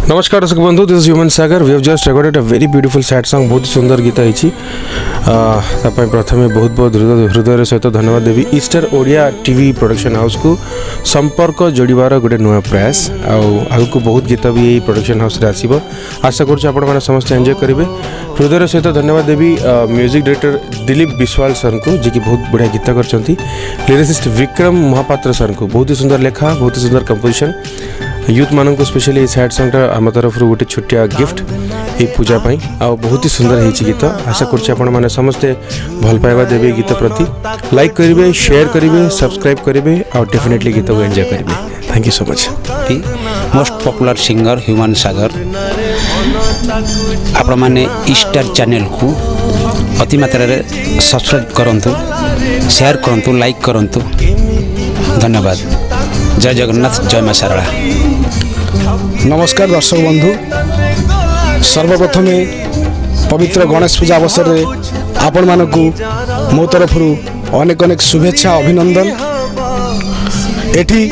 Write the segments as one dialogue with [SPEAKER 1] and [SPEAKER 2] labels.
[SPEAKER 1] नमस्कार दर्शक बंधु, this is Humane Sagar. We have just recorded a very beautiful sad song. बहुत सुंदर गीत है। प्रथम बहुत बहुत हृदय सहित धन्यवाद देवी Eastern Odia TV production house को संपर्क जोड़बार गोटे नुआ प्रयास। आगु बहुत गीत भी यही प्रोडक्शन हाउस आसो। आशा कर समस्त एंजॉय करेंगे। हृदय सहित धन्यवाद देवी music director Dilip Biswal sir को, जी की बहुत बढ़िया गीत कर, लिरिसिस्ट विक्रम महापात्र सर को, बहुत ही सुंदर लेखा, बहुत ही सुंदर कंपोजिशन। यूथ मान को स्पेशली सैड सॉन्गटा आम तरफ गोटे छोटिया गिफ्ट ये पूजा पाई। बहुत ही सुंदर है गीत। आशा कर समस्ते भल पाइबा देवे गीत प्रति। लाइक करेंगे, शेयर करेंगे, सब्सक्राइब करेंगे और डेफिनेटली गीत को एंजॉय करेंगे। Thank you so much.
[SPEAKER 2] Most popular singer Humane Sagar आपण माने ईस्टर चैनल को अति मात्रा रे सब्सक्राइब करंतु, शेयर करंतु, लाइक करंतु। धन्यवाद। जय जगन्नाथ, जय मां शारदा।
[SPEAKER 3] नमस्कार दर्शक बंधु, सर्वप्रथम पवित्र गणेश पूजा अवसर में आपण मानकु मो तरफ अनेक अनेक शुभेच्छा, अभिनंदन। एठी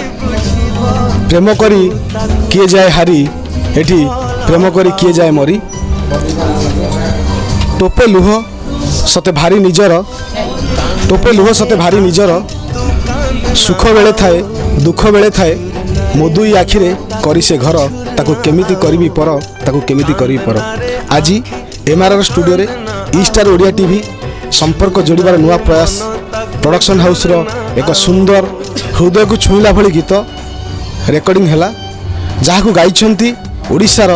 [SPEAKER 3] प्रेम करी किए जाए हारी, एठी प्रेम करी किए जाए मरी। टोपे लुह सते भारी निजर, टोपे लुह सते भारी निजर। सुख बेले थाए, दुख बेले थाए, मधुई आखिरे करी से घर, ताकू केमिति करी पर, ताकू केमिति करी पर। आज एमआरआर स्टूडियो रे ईस्टर ओडिया टीवी संपर्क जोड़बार नुआ प्रयास प्रोडक्शन हाउस रो एक सुंदर हृदय को छुईला भली गीत रेकर्डिंग हैला, जहाँ को गाइछंती ओडिशार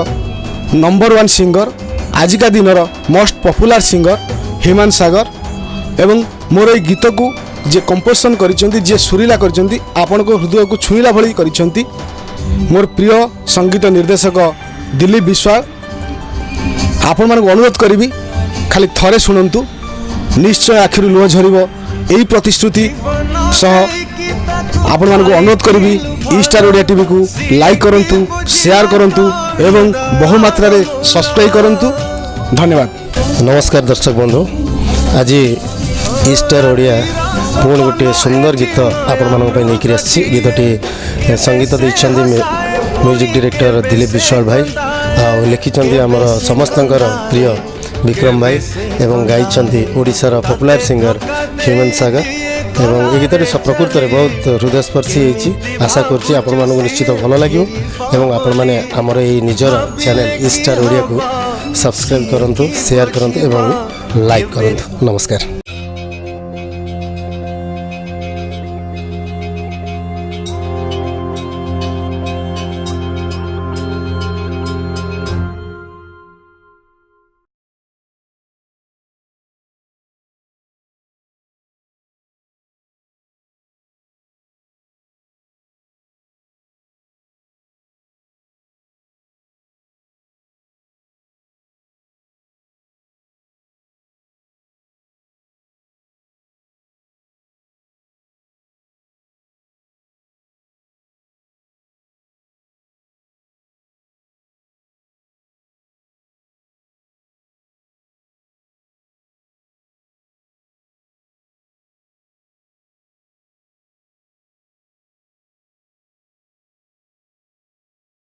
[SPEAKER 3] नंबर 1 सिंगर, आजिका दिनर most popular singer Humane Sagar. एवं मोर ए गीत को जे कंपोजिशन करिसेंती, जे सुरीला करिसेंती, आपण को हृदय को छुईला भली करिसेंती मोर प्रिय संगीत निर्देशक दिलीप विश्वाल। आपण मानक अनुरोध करी खाली थरे शुणु, निश्चय आखिर लुह झरिब यही प्रतिश्रुति सह आपण मानक अनुरोध करी ईस्टर ओडिया टीवी को लाइक करंतु, शेयर करंतु एवं बहु मात्रा रे सब्सक्राइब करंतु। धन्यवाद।
[SPEAKER 4] नमस्कार दर्शक बंधु, आज ईस्टर ओडिया पुणी गोटे सुंदर गीत आपण मानी आसी। गीतटी संगीत देइछन्ती म्यूजिक डायरेक्टर दिलीप विश्वाल भाई, लिखिछन्ती आमर समस्त प्रिय विक्रम भाई, एवं गाइछन्ती ओडिशार पॉपुलर सिंगर ह्यूमन सागर। एवं ये गीतटी प्रकृत में बहुत हृदयस्पर्शी होती। आशा करछि आपण मानक निश्चित भल लगे। एवं आपण माने आमर ये निजर चैनल ईस्टर ओडिया को सब्सक्राइब करंतु, शेयर करंतु एवं लाइक करंतु। नमस्कार।